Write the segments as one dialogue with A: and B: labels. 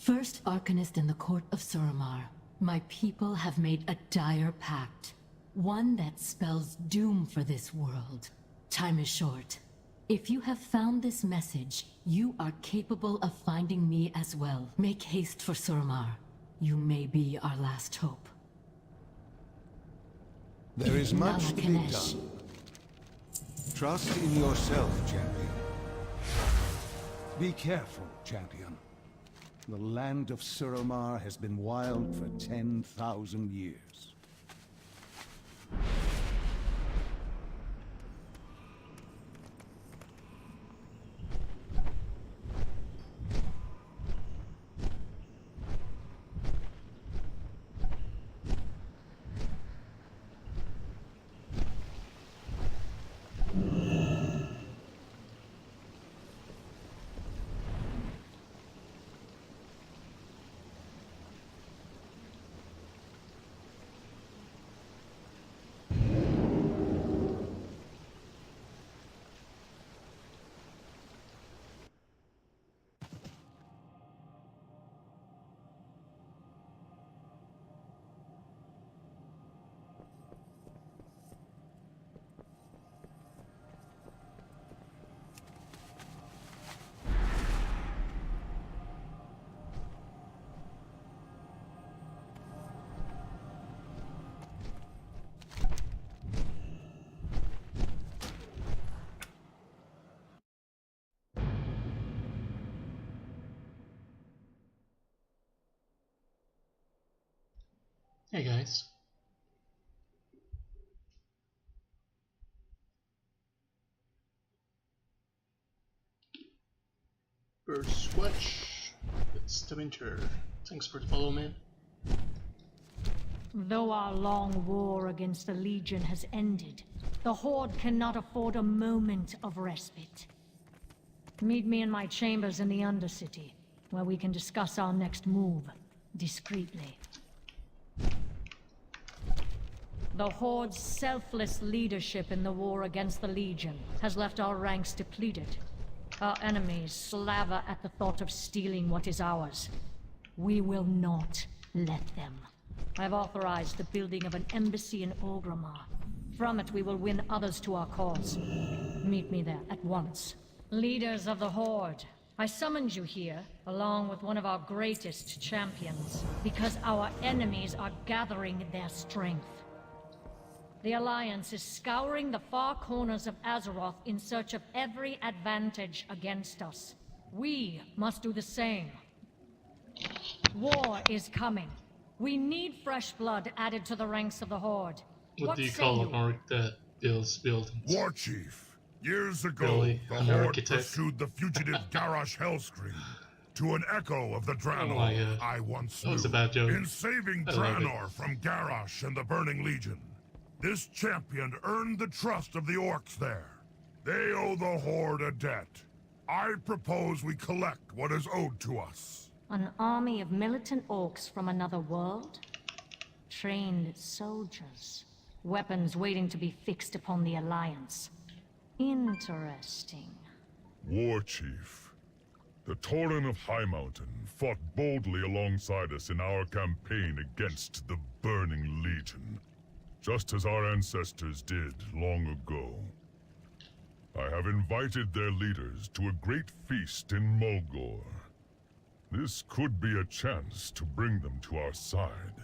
A: First Arcanist in the court of Suramar, my people have made a dire pact. One that spells doom for this world. Time is short. If you have found this message, you are capable of finding me as well. Make haste for Suramar. You may be our last hope.
B: There is much to be done. Trust in yourself, champion. Be careful, champion. The land of Suramar has been wild for 10,000 years.
C: Hey guys. Bird Squatch. It's the winter. Thanks for the follow, man.
D: Though our long war against the Legion has ended, the Horde cannot afford a moment of respite. Meet me in my chambers in the Undercity, where we can discuss our next move, discreetly. The Horde's selfless leadership in the war against the Legion has left our ranks depleted. Our enemies slaver at the thought of stealing what is ours. We will not let them. I've authorized the building of an embassy in Orgrimmar. From it we will win others to our cause. Meet me there at once. Leaders of the Horde, I summoned you here, along with one of our greatest champions, because our enemies are gathering their strength. The Alliance is scouring the far corners of Azeroth in search of every advantage against us. We must do the same. War is coming. We need fresh blood added to the ranks of the Horde.
C: What do you call an orc that builds buildings?
E: War Chief. Years ago,
C: Really?
E: the
C: An
E: Horde
C: architect?
E: pursued the fugitive Garrosh Hellscream to an echo of the Draenor I once
C: that
E: knew.
C: was a bad joke.
E: In saving
C: I love it.
E: Draenor from Garrosh and the Burning Legion, this champion earned the trust of the orcs there. They owe the Horde a debt. I propose we collect what is owed to us.
D: An army of militant orcs from another world? Trained soldiers. Weapons waiting to be fixed upon the Alliance. Interesting.
F: War Chief. The Tauren of High Mountain fought boldly alongside us in our campaign against the Burning Legion, just as our ancestors did long ago. I have invited their leaders to a great feast in Mulgore. This could be a chance to bring them to our side.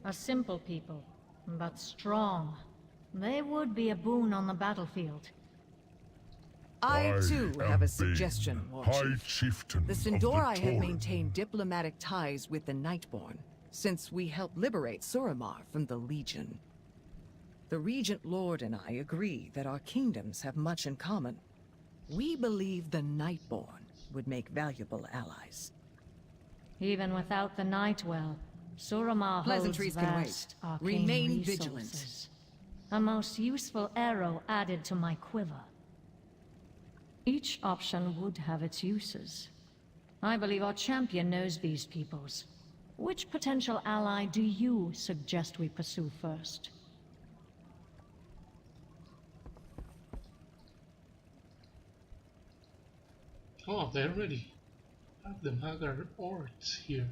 D: A simple people, but strong. They would be a boon on the battlefield.
G: I too
F: am
G: have a
F: Bane,
G: suggestion, War
F: High
G: Chief.
F: Chieftain
G: The
F: of
G: Sindori have
F: Tauren.
G: maintained diplomatic ties with the Nightborn, since we helped liberate Suramar from the Legion. The Regent Lord and I agree that our kingdoms have much in common. We believe the Nightborn would make valuable allies.
D: Even without the Nightwell, Suramar holds
G: Pleasantries can wait.
D: vast arcane
G: Remain
D: resources.
G: vigilant.
D: A most useful arrow added to my quiver. Each option would have its uses. I believe our champion knows these peoples. Which potential ally do you suggest we pursue first?
C: Oh, they're ready. Have the Hagar Orts here.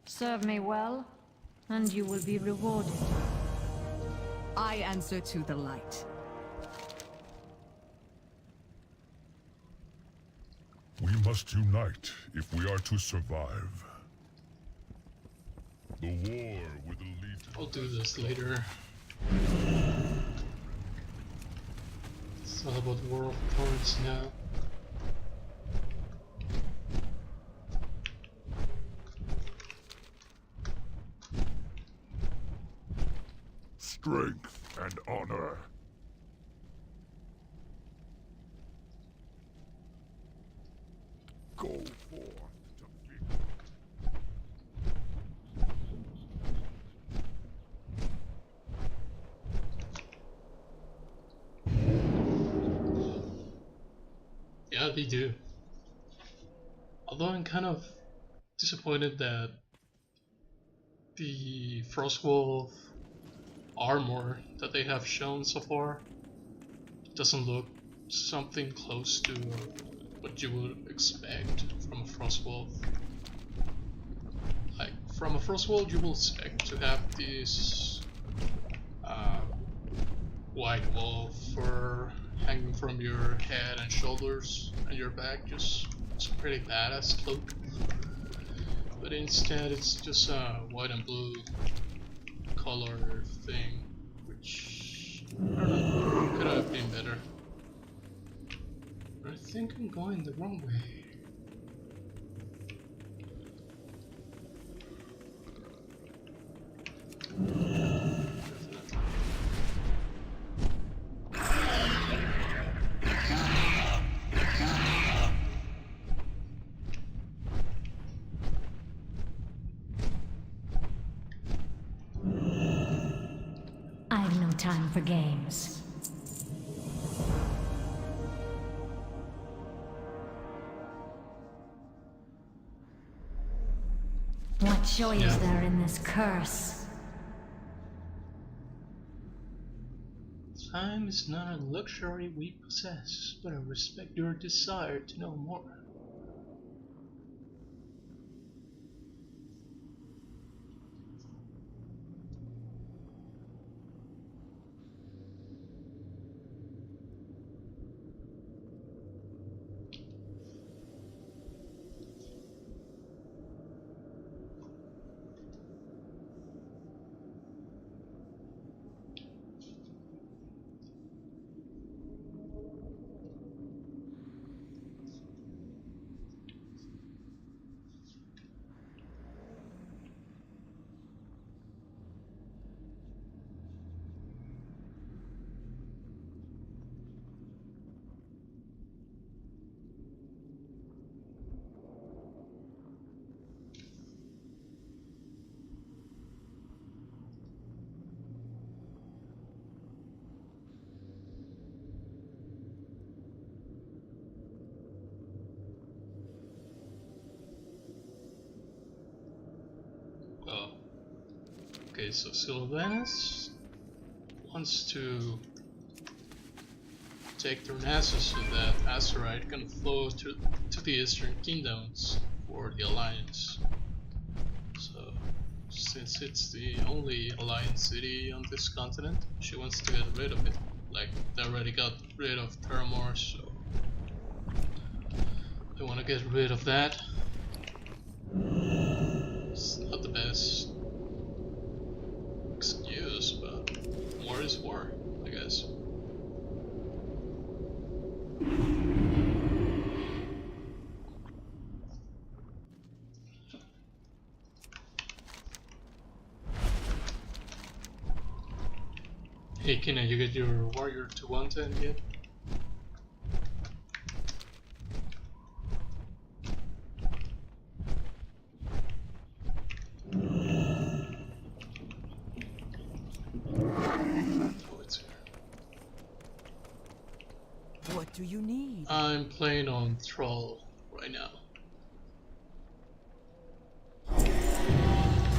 D: Serve me well, and you will be rewarded.
G: I answer to the light.
F: We must unite if we are to survive. The war with the Legion.
C: I'll do this later. It's all about War of Thorns now.
F: Strength and honor. Go forth to victory.
C: Yeah, they do. Although I'm kind of disappointed that the Frostwolf armor that they have shown so far doesn't look something close to what you would expect from a Frostwolf. Like, from a Frostwolf you will expect to have this white wolf fur hanging from your head and shoulders and your back, just it's a pretty badass cloak. But instead it's just a white and blue color thing, which I don't know, could have been better. I think I'm going the wrong way.
A: I've no time for games. What joy is there in this curse?
C: Time is not a luxury we possess, but I respect your desire to know more. Well, okay, so Sylvanus wants to take Darnassus so that Azeroth can flow to the Eastern Kingdoms for the Alliance. So, since it's the only Alliance city on this continent, she wants to get rid of it. Like, they already got rid of Terramore, so they want to get rid of that. It's not the best excuse, but war is war, I guess. Hey, can you get your warrior to 110 yet?
G: do you need?
C: I'm playing on Thrall right now.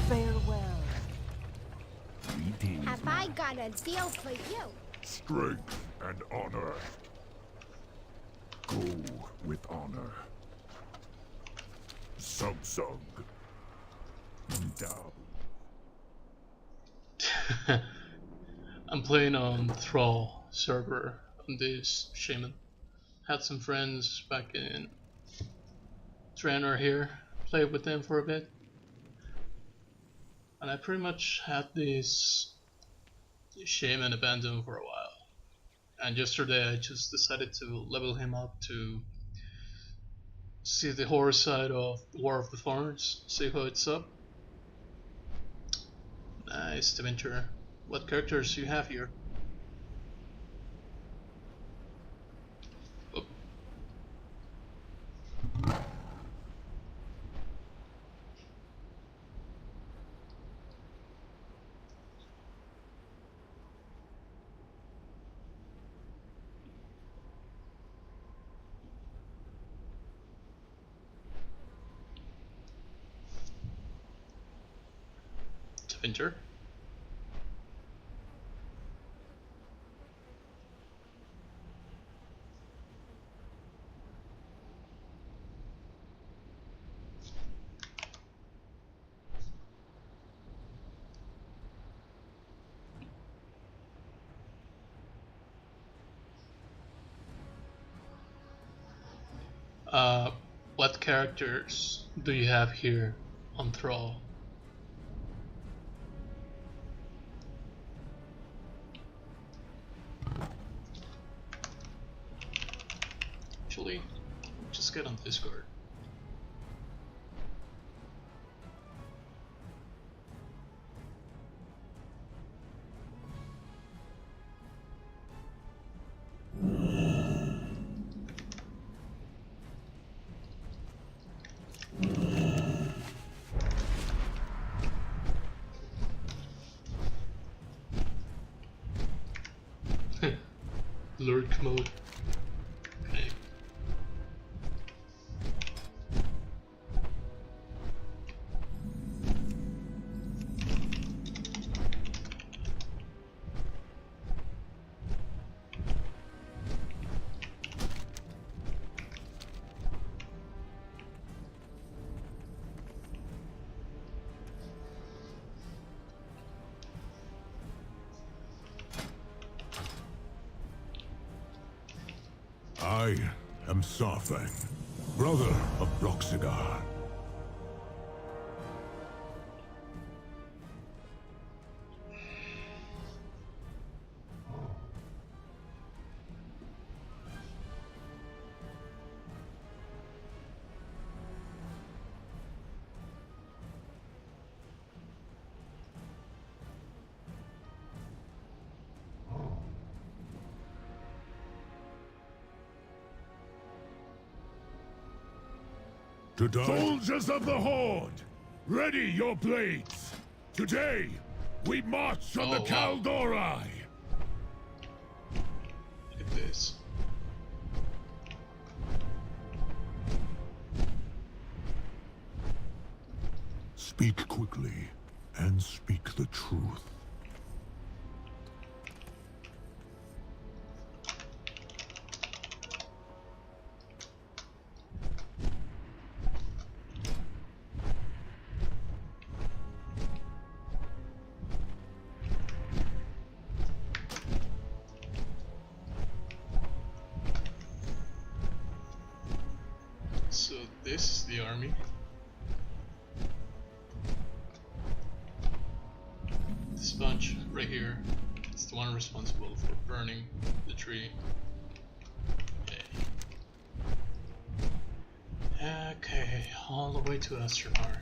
G: Farewell.
H: Have I got a deal for you?
E: Strength and honor. Go with honor. Samsung. Down.
C: I'm playing on Thrall server on this shaman. Had some friends back in Draenor here, played with them for a bit. And I pretty much had this shaman abandoned for a while. And yesterday I just decided to level him up to see the horror side of War of the Thorns, see how it's up. Nice to venture. What characters do you have here? Oop. To venture. What characters do you have here on Thrall? Actually, just get on Discord. Lurk mode. Okay.
E: I am Sarfang, brother of Bloxigar. To die. Soldiers of the Horde, ready your blades. Today, we march on the Kaldori.
C: Look at this.
E: Speak quickly and speak the truth.
C: So this is the army. This bunch right here is the one responsible for burning the tree. Okay, all the way to Astramar.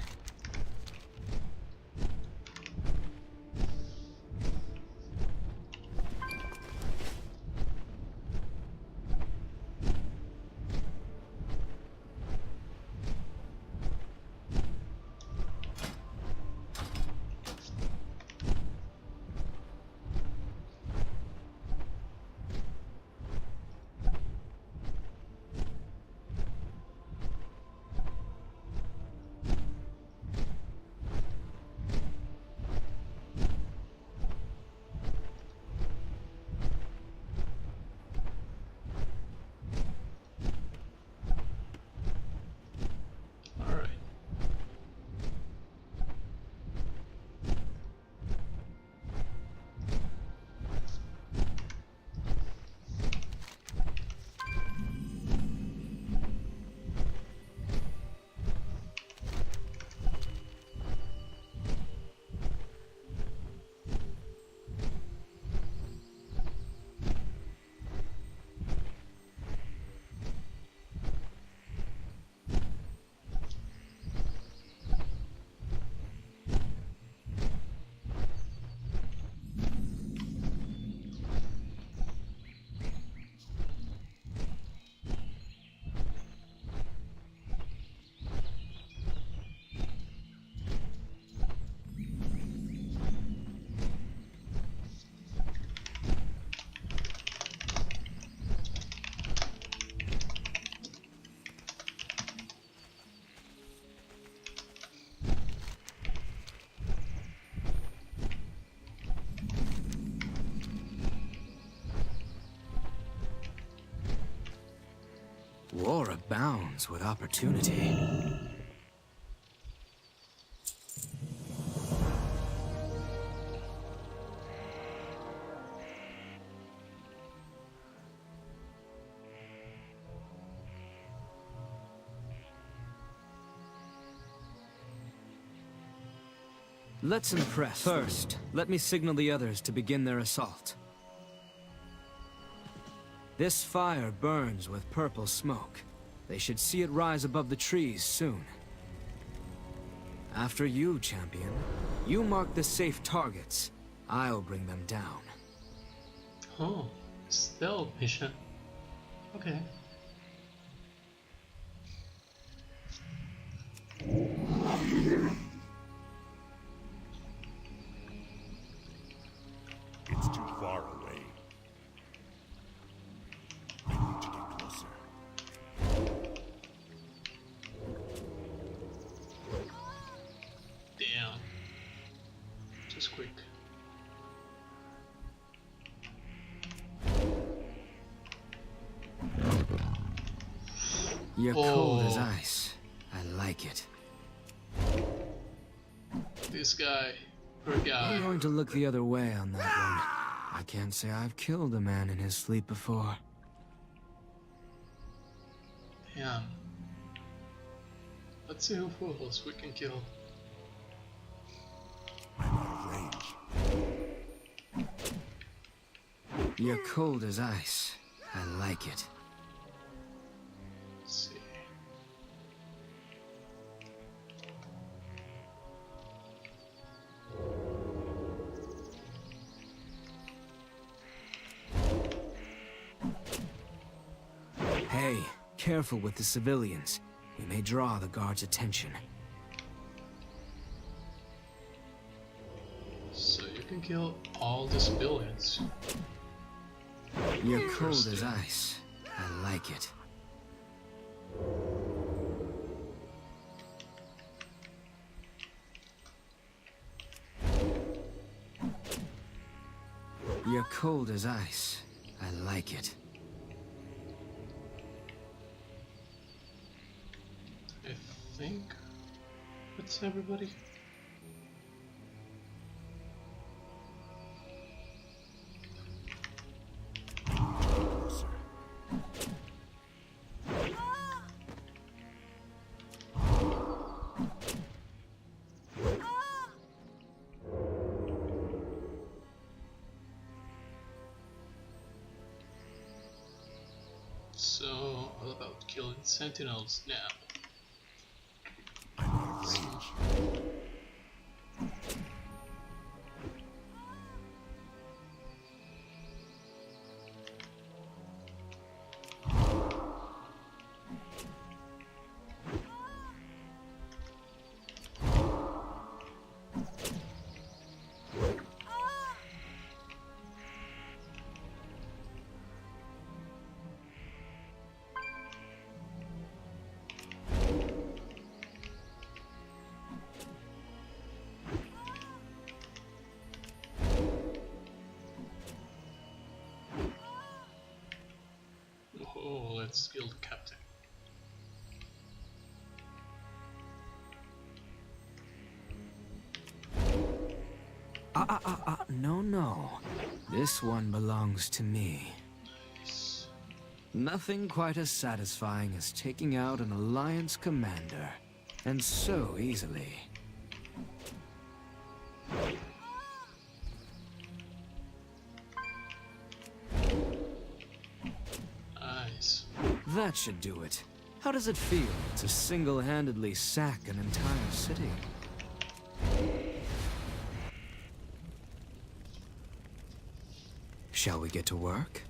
I: abounds with opportunity. Let's impress. First, let me signal the others to begin their assault. This fire burns with purple smoke. They should see it rise above the trees soon. After you, champion. You mark the safe targets. I'll bring them down.
C: Oh, stealth mission. Okay.
E: It's too far away. I need to get closer.
C: Damn. Just quick.
I: You're cold as ice. I like it.
C: This guy, poor guy.
I: I'm going to look the other way on that one. I can't say I've killed a man in his sleep before.
C: Damn. Let's see who fools we can kill.
E: I'm out of range.
I: You're cold as ice. I like it.
C: Let's see.
I: Hey, careful with the civilians. We may draw the guards' attention.
C: So you can kill all the civilians.
I: You're cold as ice. I like it. You're cold as ice. I like it.
C: I think that's everybody.
E: Closer.
C: So, all about killing sentinels now.
E: I'm out of range.
C: Oh, let's kill the captain.
I: No. This one belongs to me.
C: Nice.
I: Nothing quite as satisfying as taking out an Alliance commander. And so easily.
C: Nice.
I: That should do it. How does it feel to single-handedly sack an entire city? Shall we get to work?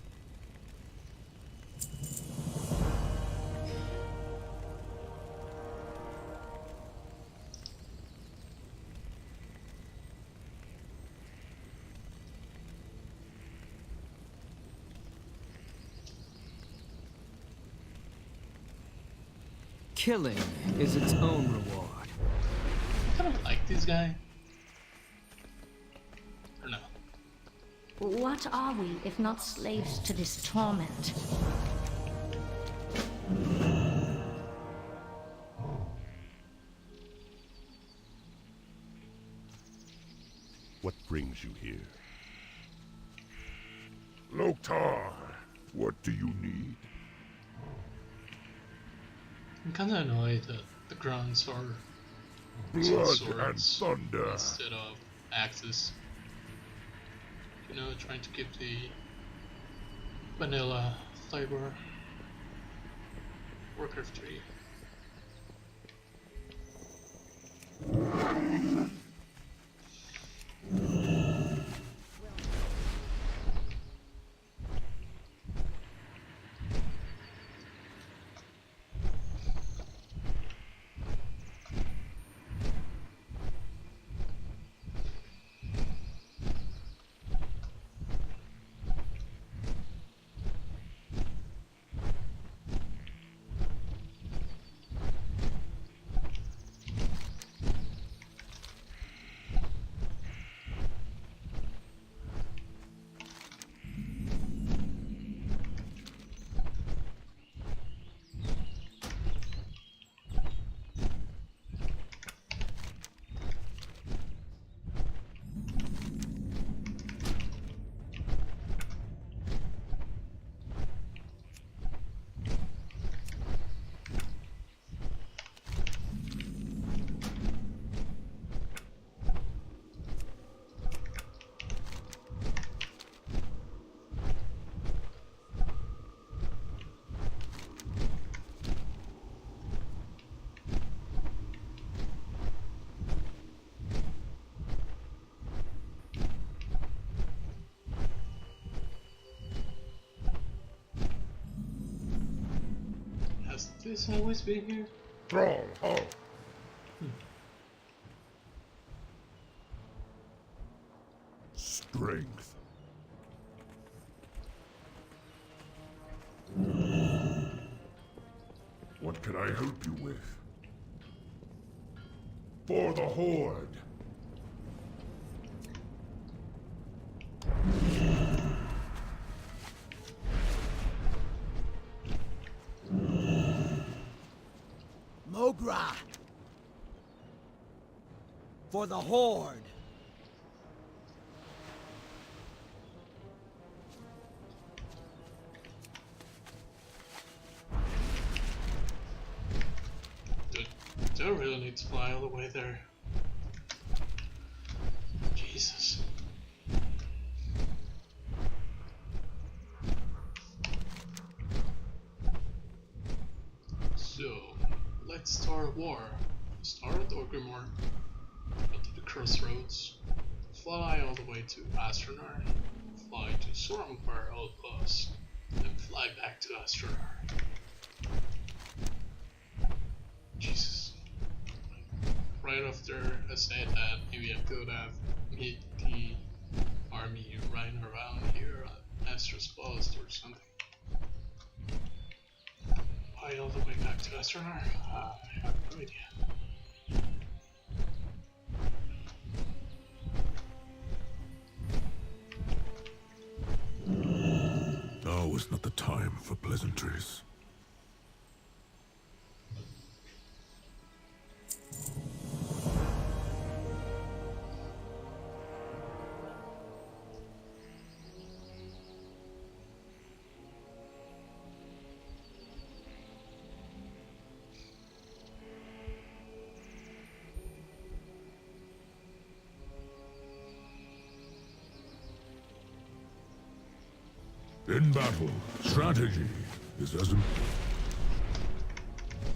I: Killing is its own reward.
C: I kind of like this guy. Or no?
D: What are we if not slaves to this torment?
E: brings you here? Loktar, what do you need?
C: I'm kinda annoyed that the grunts are using
E: Blood and
C: swords
E: thunder.
C: instead of axes. You know, trying to keep the vanilla flavor. Warcraft 3. Has this always been here?
E: Thrall, ho! Strength. What can I help you with? For the Horde.
J: Mogra! For the Horde!
C: Dude, do I really need to fly all the way there? Jesus. So, let's start a war. Start or Grimoire? Go to the crossroads. Fly all the way to Astronar. Fly to Soromgar Outpost. Then fly back to Astronar. Jesus. Right after I said that, maybe I could have hit the army right around here at Astro's Post or something. Fly all the way back to Astronar? I have no idea.
E: Now is not the time for pleasantries. In battle, strategy is as important.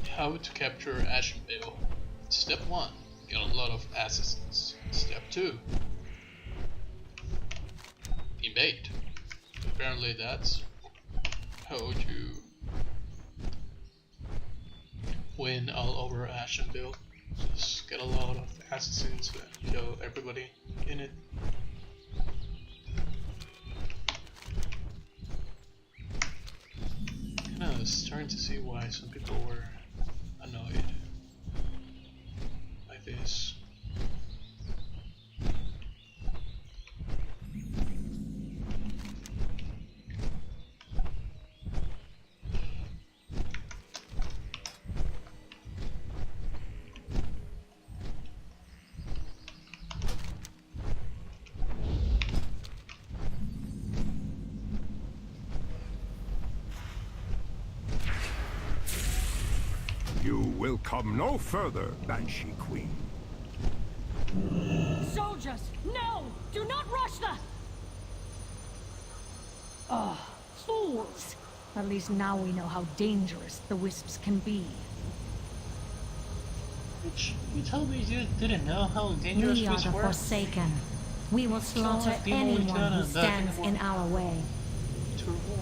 C: How to capture Ashenvale. Step 1. Get a lot of assassins. Step 2. Invade. Apparently that's how to win all over Ashenvale. Just get a lot of assassins and kill everybody in it. I was starting to see why some people were annoyed by this.
K: will come no further, Banshee Queen.
D: Soldiers, no! Do not rush the... Oh, fools! At least now we know how dangerous the wisps can be.
C: Which, you told me you didn't know how dangerous
D: We are
C: wisps
D: the
C: were?
D: Forsaken. We will slaughter
C: like people
D: anyone
C: return
D: who
C: and back
D: stands
C: and
D: in our way.
C: To war.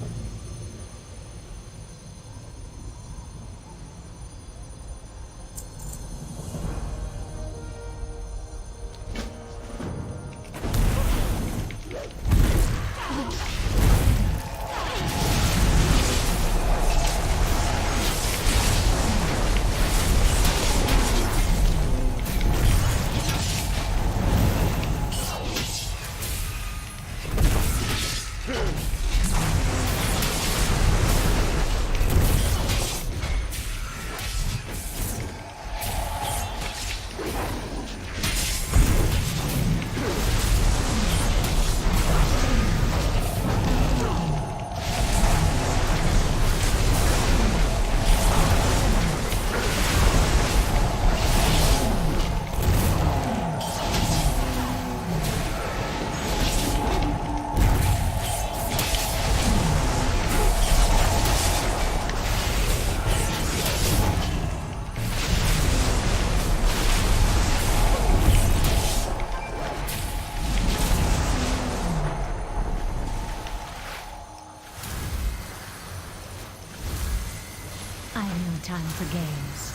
D: I have no time for games.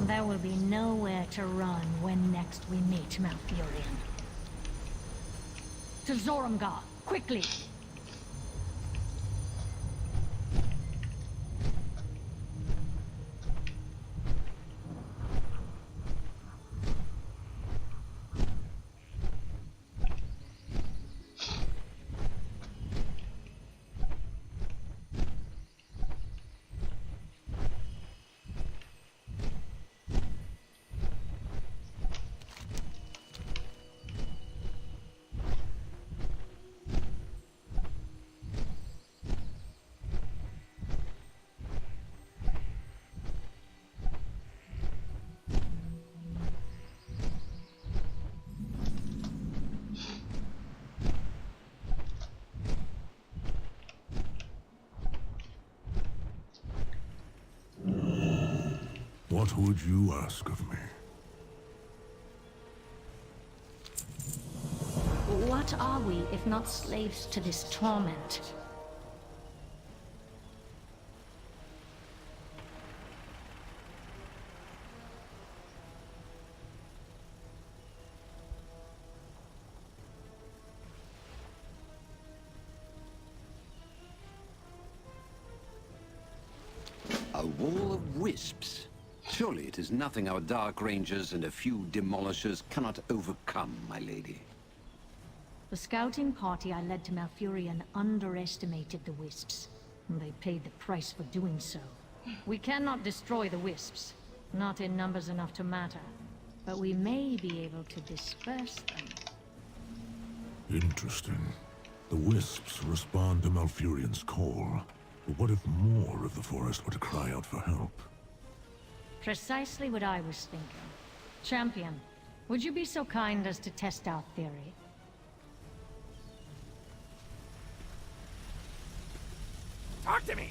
D: There will be nowhere to run when next we meet Malfurion. To Zorumgar, quickly!
E: What would you ask of me?
D: What are we if not slaves to this torment?
L: A wall of wisps. Surely it is nothing our Dark Rangers and a few demolishers cannot overcome, my lady.
D: The scouting party I led to Malfurion underestimated the wisps, and they paid the price for doing so. We cannot destroy the wisps, not in numbers enough to matter, but we may be able to disperse them.
E: Interesting. The wisps respond to Malfurion's call. But what if more of the forest were to cry out for help?
D: Precisely what I was thinking. Champion, would you be so kind as to test our theory?
J: Talk to me!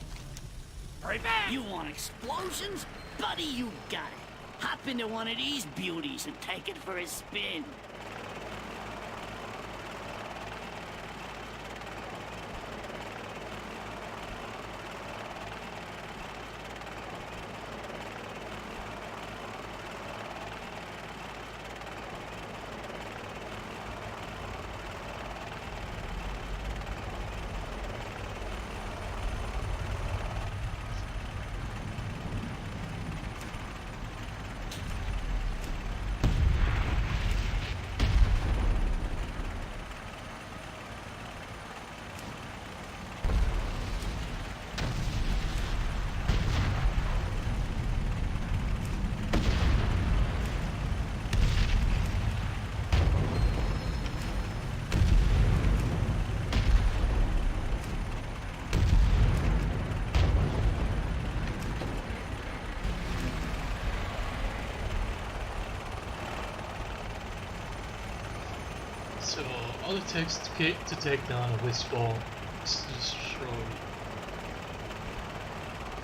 J: Hurry back!
M: You want explosions? Buddy, you got it. Hop into one of these beauties and take it for a spin.
C: So all it takes to take down a wisp ball is to destroy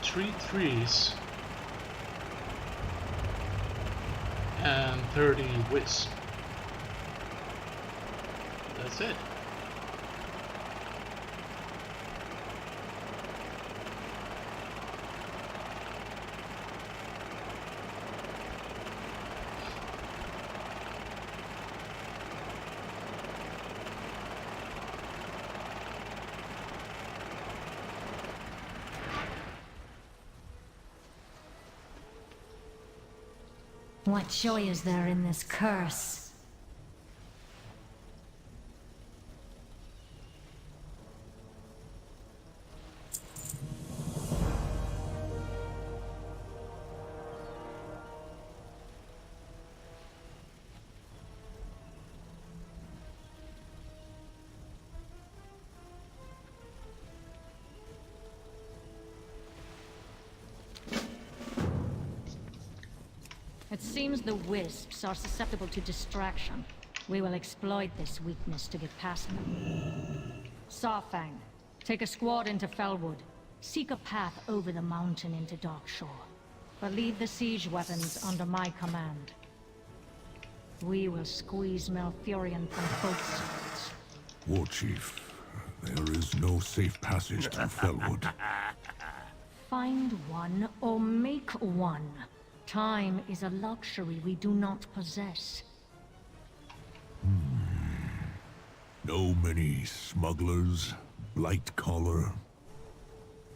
C: 3 trees and 30 wisps. That's it.
D: What joy is there in this curse? It seems the wisps are susceptible to distraction. We will exploit this weakness to get past them. Sawfang, take a squad into Felwood. Seek a path over the mountain into Darkshore. But leave the siege weapons under my command. We will squeeze Malfurion from both sides.
K: War Chief, there is no safe passage through Felwood.
D: Find one or make one. Time is a luxury we do not possess.
K: No many smugglers, light collar.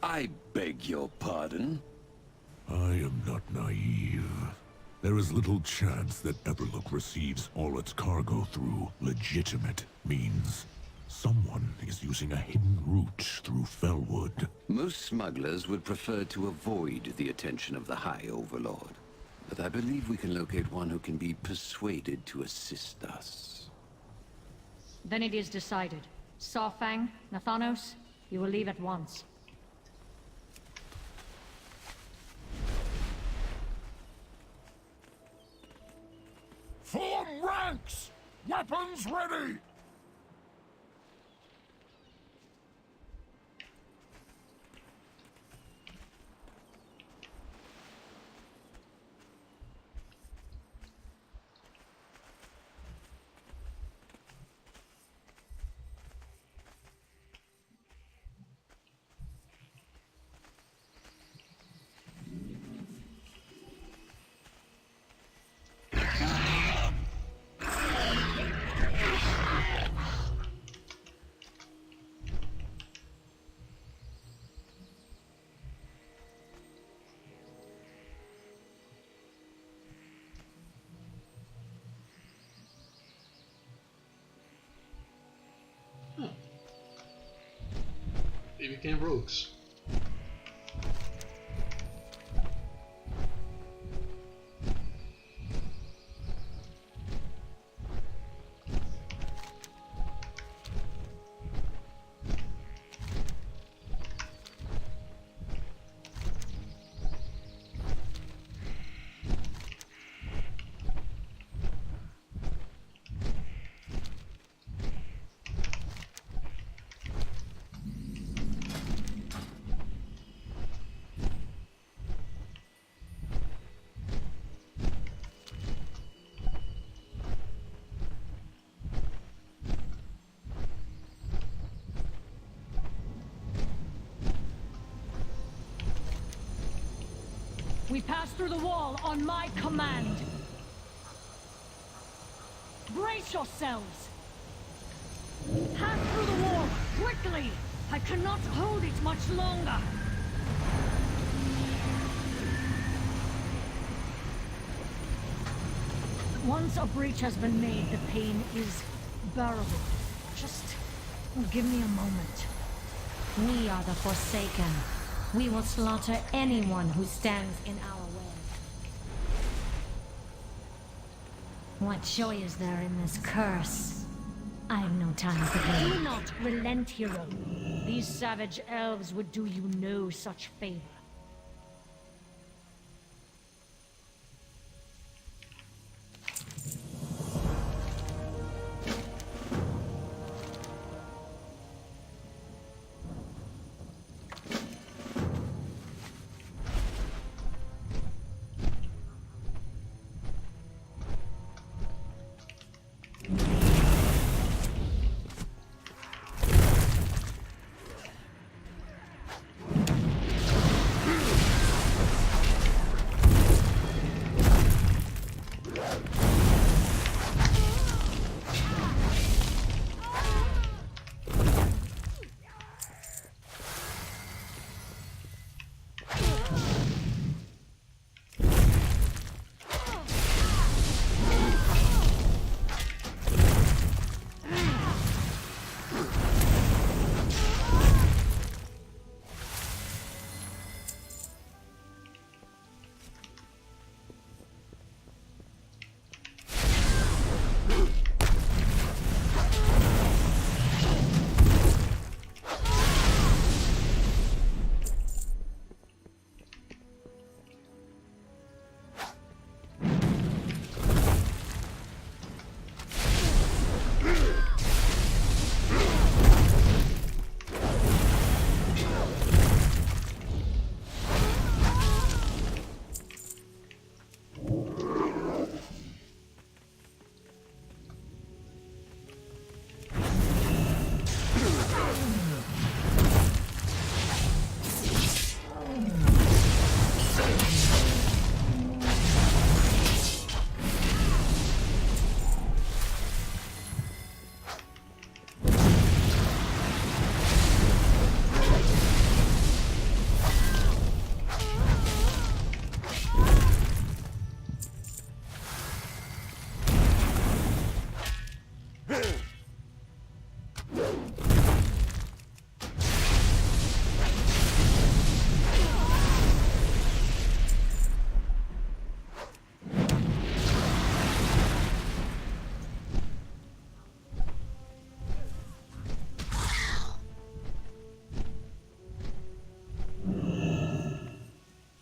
L: I beg your pardon?
K: I am not naive. There is little chance that Everlook receives all its cargo through legitimate means. Someone is using a hidden route through Felwood.
L: Most smugglers would prefer to avoid the attention of the High Overlord. But I believe we can locate one who can be persuaded to assist us.
D: Then it is decided. Sawfang, Nathanos, you will leave at once.
E: Form ranks! Weapons ready!
C: They became rogues.
D: We pass through the wall on my command. Brace yourselves! Pass through the wall, quickly! I cannot hold it much longer! Once a breach has been made, the pain is bearable. Just give me a moment.
N: We are the Forsaken. We will slaughter anyone who stands in our way. What joy is there in this curse? I have no time for this.
D: Do not relent, hero. These savage elves would do you no such favor.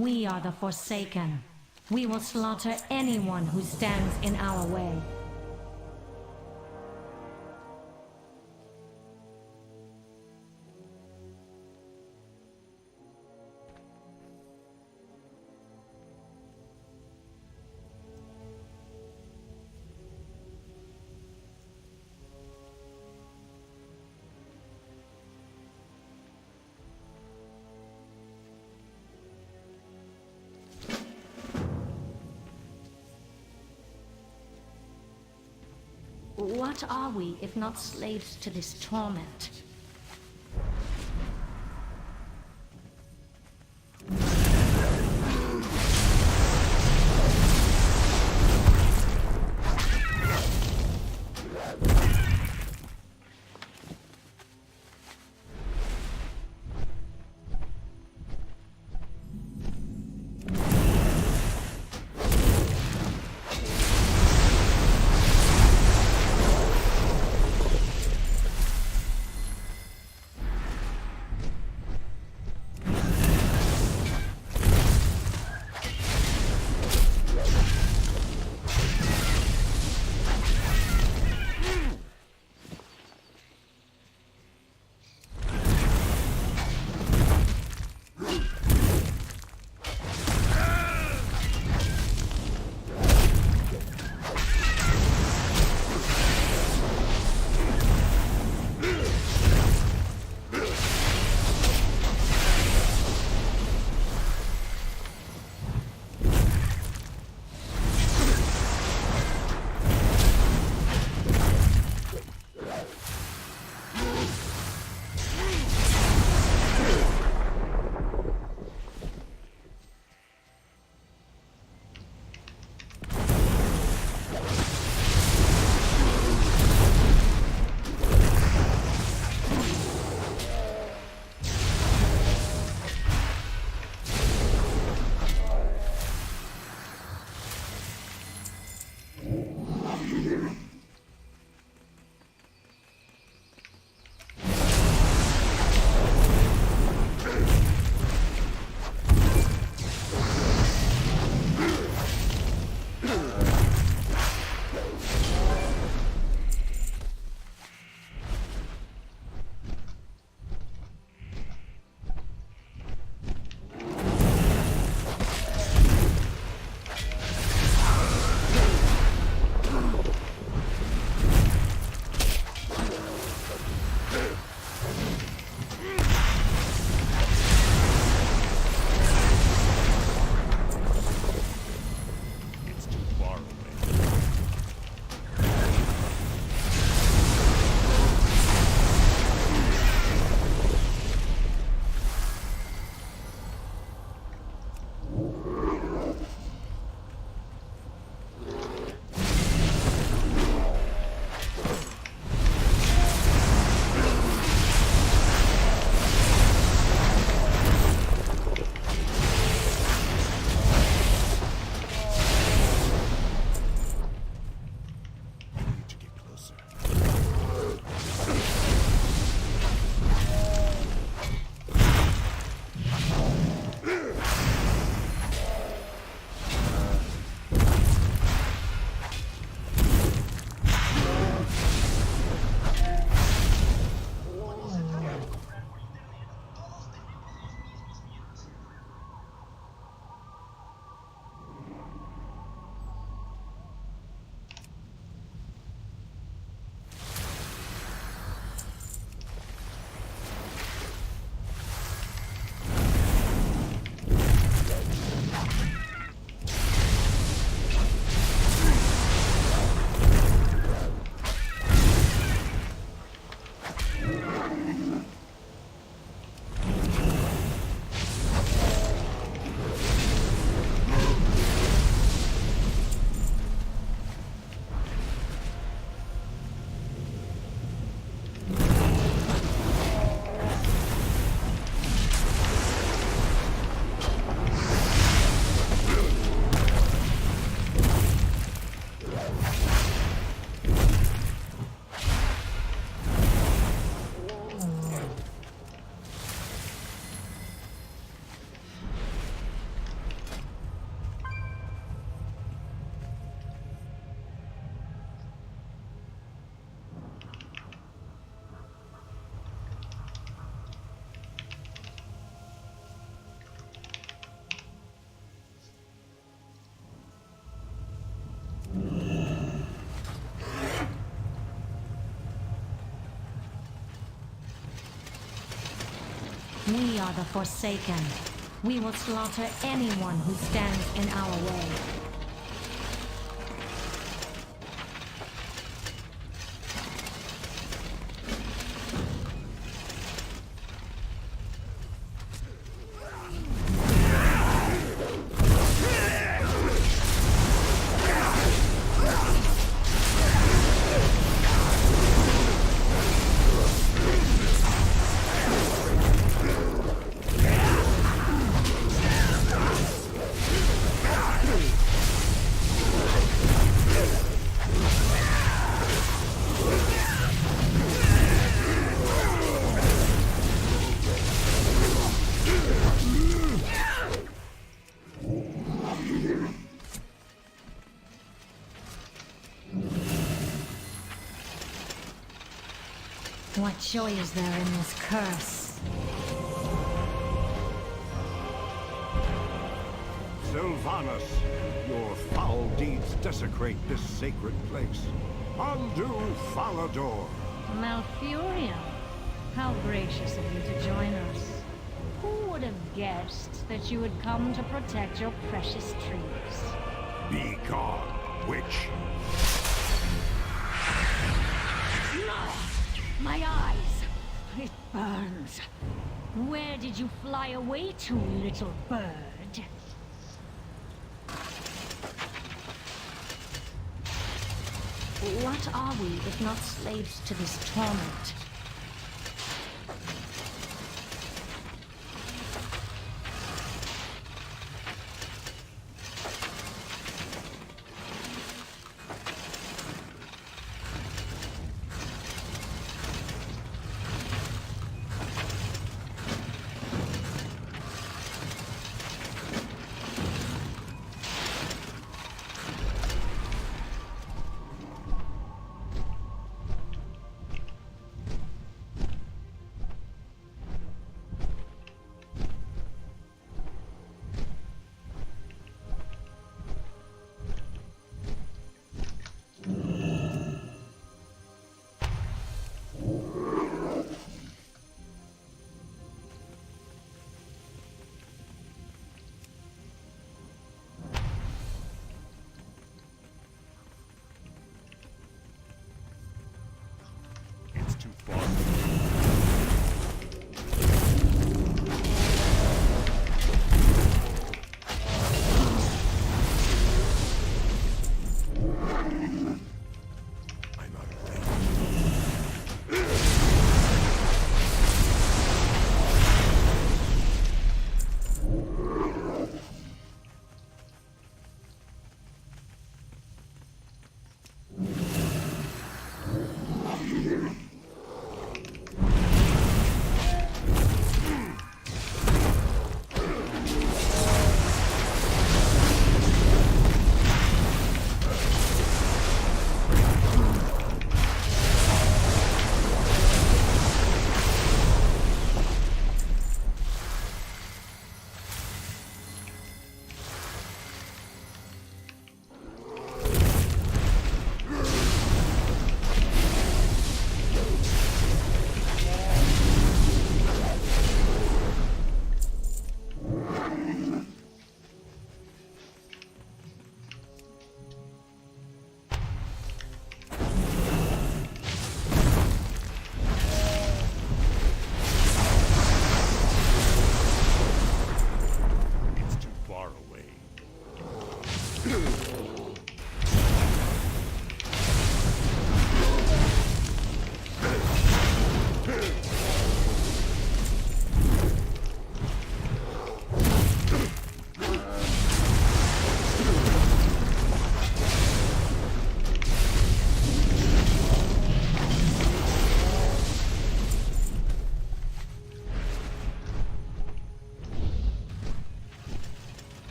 N: We are the Forsaken. We will slaughter anyone who stands in our way. What are we if not slaves to this torment? We are the Forsaken. We will slaughter anyone who stands in our way. What joy is there in this curse?
B: Sylvanas, your foul deeds desecrate this sacred place. Undo Falador.
D: Malfurion, how gracious of you to join us. Who would have guessed that you would come to protect your precious trees?
B: Be gone, witch.
D: My eyes! It burns. Where did you fly away to, little bird? What are we if not slaves to this torment?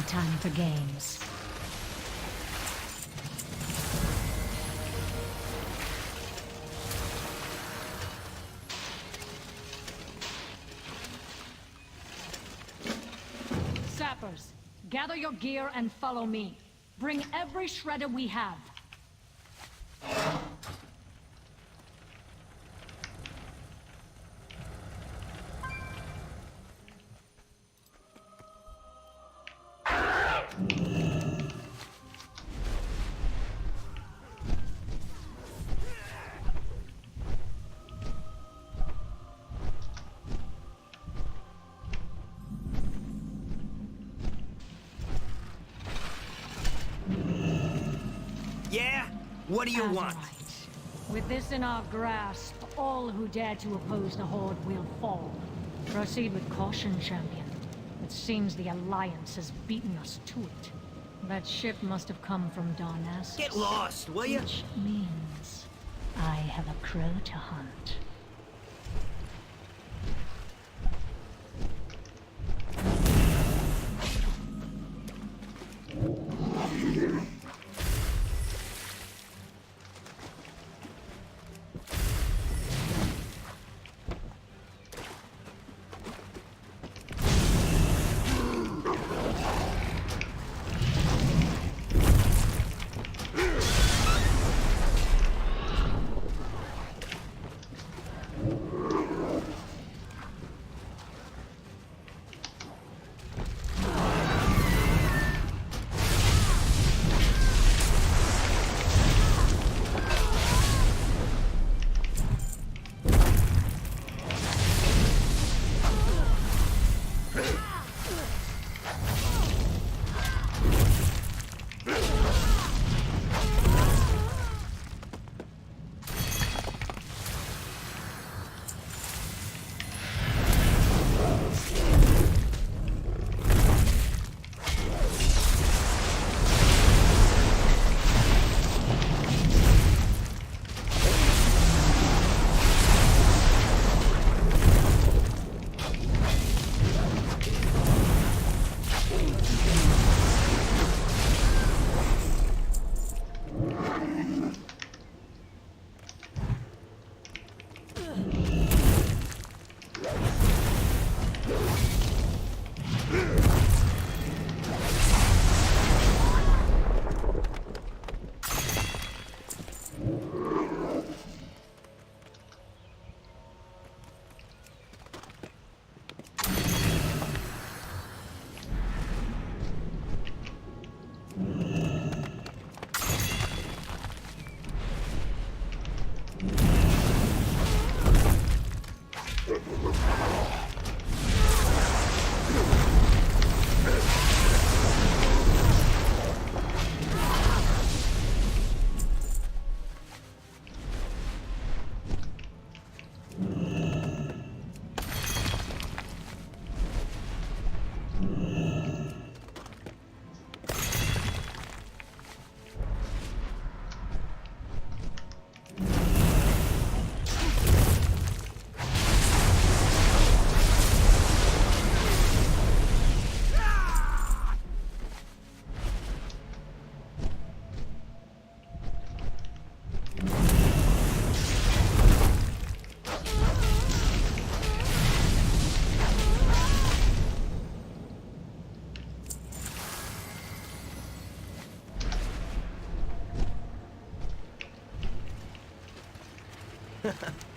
N: Time for games.
D: Sappers, gather your gear and follow me. Bring every shredder we have.
M: Yeah? What do you want?
D: Azurite. With this in our grasp, all who dare to oppose the Horde will fall. Proceed with caution, champion. It seems the Alliance has beaten us to it. That ship must have come from Darnassus.
M: Get lost, will you?
D: Which means I have a crow to hunt.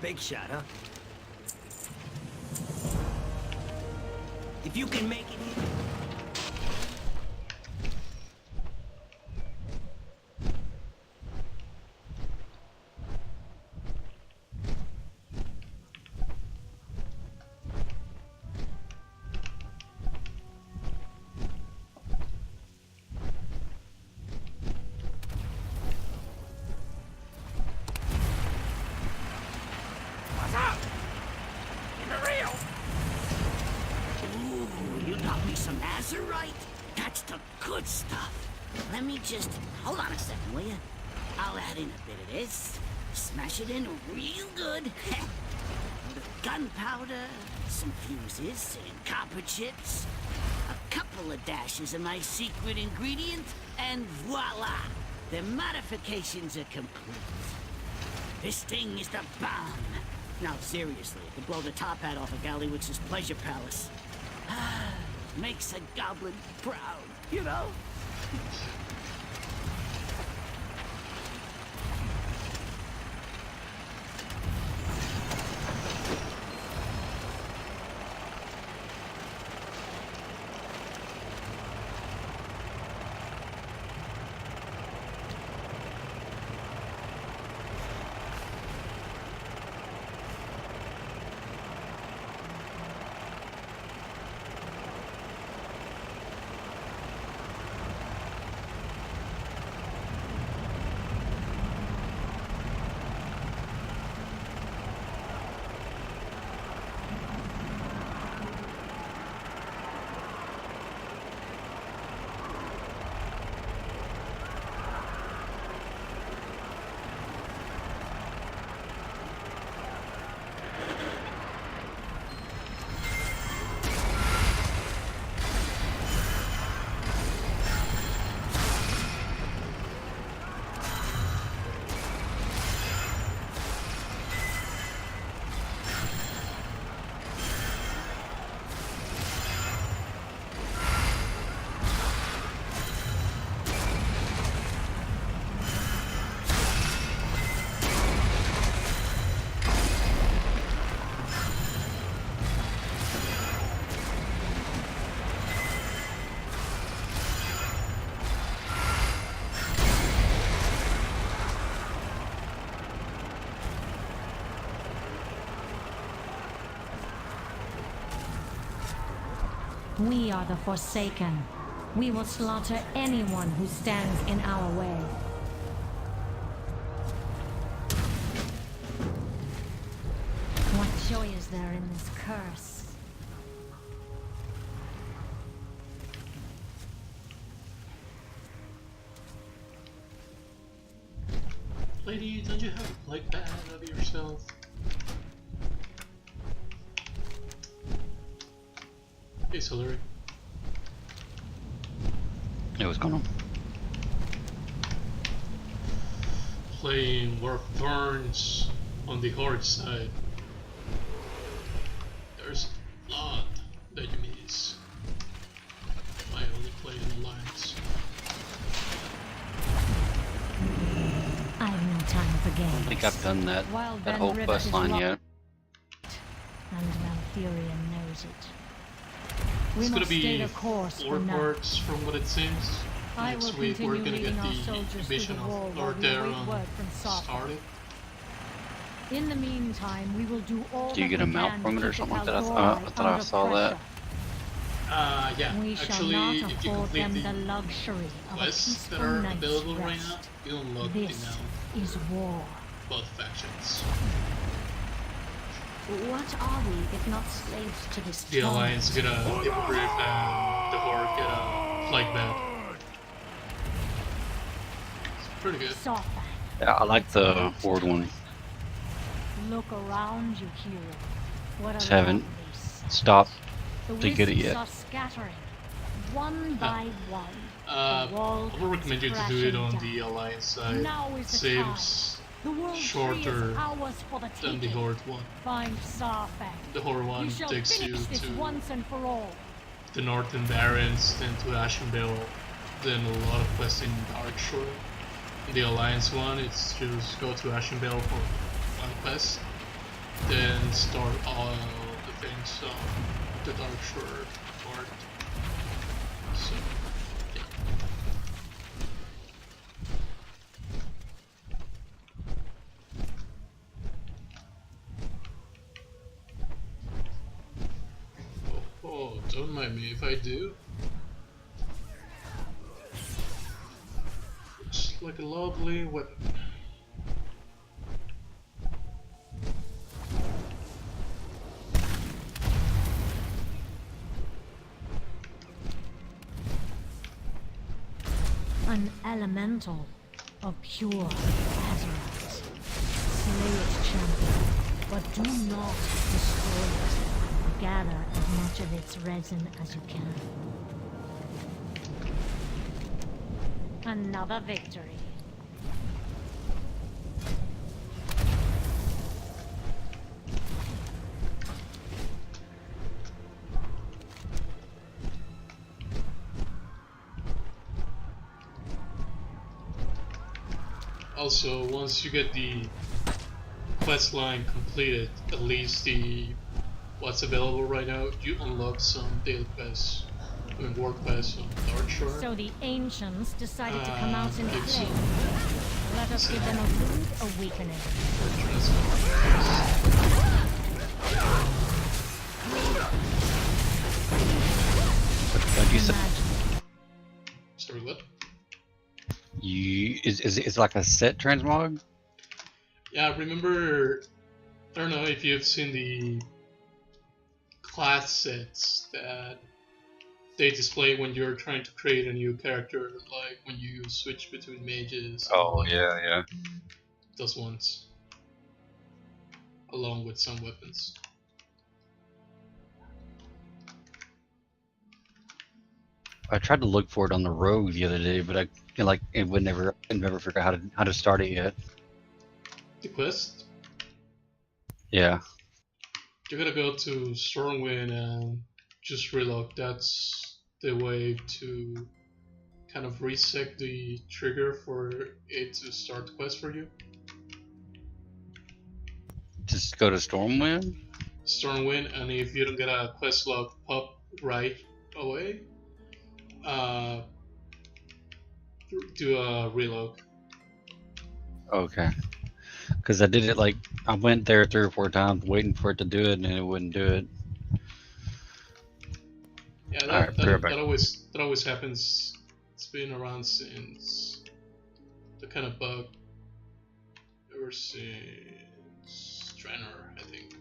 M: Big shot, huh? If you can make it here... Some azurite? That's the good stuff. Let me just... Hold on a second, will you? I'll add in a bit of this. Smash it in real good. Gunpowder, some fuses, and copper chips. A couple of dashes of my secret ingredient, and voila! The modifications are complete. This thing is the bomb. Now, seriously, it could blow the top hat off of Galliwitz's pleasure palace. Makes a goblin proud, you know?
N: We are the Forsaken. We will slaughter anyone who stands in our way. What joy is there in this curse?
C: Lady, don't you have a plague bad of yourself? Hey, Celery.
O: Hey, what's going on?
C: Playing War of Thorns on the Horde side. There's a lot that you miss. I only play in Alliance.
N: I have no time for games.
O: I don't think I've done that
N: Wild
O: that
N: Ben
O: whole
N: River
O: quest
N: is
O: line
N: locked.
O: yet.
N: And Malfurion knows it. We
C: It's gonna
N: must stay
C: be
N: the course
C: 4
N: for now.
C: parts from what it seems.
N: I will
C: Next week we're
N: continue
C: gonna get
N: leading our
C: the
N: soldiers through
C: invasion
N: the
C: of
N: wall while
C: Lord
N: we await
C: Daron
N: word from Sark.
C: started.
N: In the meantime, we will do all
O: Do you
N: that
O: get a
N: we
O: mount
N: can
O: from
N: to
O: it or
N: keep
O: something like
N: the
O: that?
N: Kaldorei
O: I thought I
N: under
O: saw that.
N: pressure.
C: Yeah,
N: We shall
C: actually,
N: not
C: if you
N: afford
C: complete
N: them
C: the
N: the luxury of a
C: quests that
N: peaceful
C: are
N: night's
C: available right
N: rest.
C: now, you unlock
N: This
C: the now
N: is war.
C: both factions.
N: What are we if not slaves to this
C: The
N: torment?
C: Alliance get a Hippogriff and the Horde get a Plague Bat. It's pretty good.
N: Softbang.
O: Yeah, I like the Horde one.
N: Look around you, hero. What a
O: Just haven't
N: lovely
O: stopped
N: The
O: to get it
N: wisps
O: yet.
N: are scattering, one by one.
C: I
N: The wall
C: would recommend you to do it
N: crashing
C: on
N: down.
C: the Alliance side.
N: Now is the
C: Seems
N: The world tree
C: shorter
N: is ours for the
C: than the
N: taking.
C: Horde one.
N: Find Sarfang.
C: The Horde one
N: We shall
C: takes you
N: finish this
C: to
N: once and for all.
C: the Northern Barrens, then to Ashenvale, then a lot of quests in Darkshore. The Alliance one, it's just go to Ashenvale for one quest, then start all the things on the Darkshore part. So, yeah. Oh, don't mind me if I do. It's like a lovely weapon.
N: An elemental of pure azurite. Slay it, champion, but do not destroy it. Gather as much of its resin as you can. Another victory.
C: Also, once you get the quest line completed, at least the what's available right now, you unlock some daily quests. I mean, war quests on Darkshore.
N: So the ancients decided to come out and
C: think so.
N: play. Let us give them a rude awakening.
O: What you said?
C: Sorry, what?
O: You is like a set transmog?
C: Yeah, remember, I don't know if you've seen the class sets that they display when you're trying to create a new character, like when you switch between mages.
O: Oh yeah, yeah.
C: Those ones. Along with some weapons.
O: I tried to look for it on the rogue the other day, but I would never figure out how to start it yet.
C: The quest?
O: Yeah.
C: You gotta go to Stormwind and just reload. That's the way to kind of reset the trigger for it to start the quest for you.
O: Just go to Stormwind?
C: Stormwind, and if you don't get a quest log pop right away, do a reload.
O: Okay. Because I did it I went there 3 or 4 times waiting for it to do it and it wouldn't do it.
C: Yeah,
O: Alright, be right back.
C: that always happens. It's been around since the kind of bug ever since Trainer, I think.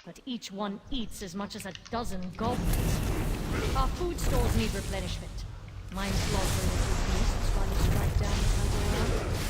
D: But each one eats as much as a dozen goblins. Our food stores need replenishment. Mind slaughtering a few beasts while you strike down the hunter around.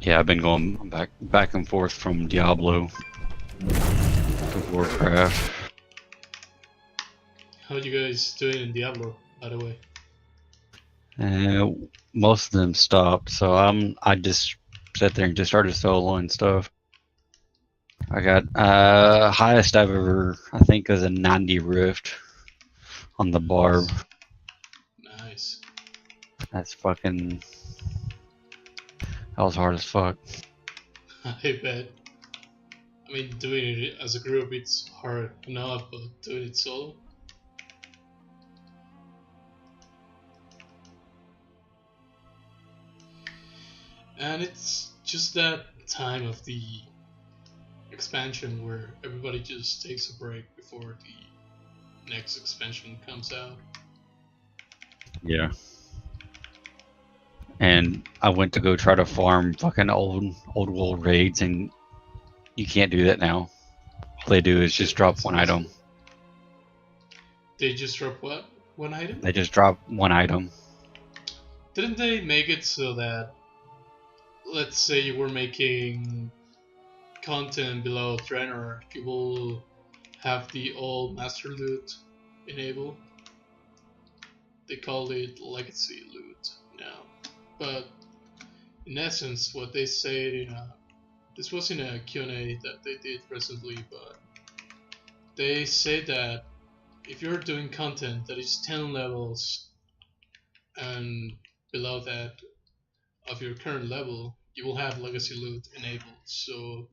O: Yeah, I've been going back and forth from Diablo to Warcraft.
C: How you guys doing in Diablo, by the way?
O: Most of them stopped, so I just sat there and just started soloing stuff. I got highest I've ever, I think, is a 90 rift on the barb.
C: Nice.
O: That's fucking. That was hard as fuck.
C: I bet. I mean, doing it as a group it's hard enough, but doing it solo. And it's just that time of the expansion where everybody just takes a break before the next expansion comes out.
O: Yeah. And I went to go try to farm fucking old world raids, and you can't do that now. All they do is just drop one item.
C: They just drop what? One item?
O: They just drop one item.
C: Didn't they make it so that, let's say you were making content below Trainer, you will have the old master loot enabled? They call it legacy loot now. But in essence, what they say, this was in a Q&A that they did recently, but they say that if you're doing content that is 10 levels and below that of your current level, you will have legacy loot enabled. So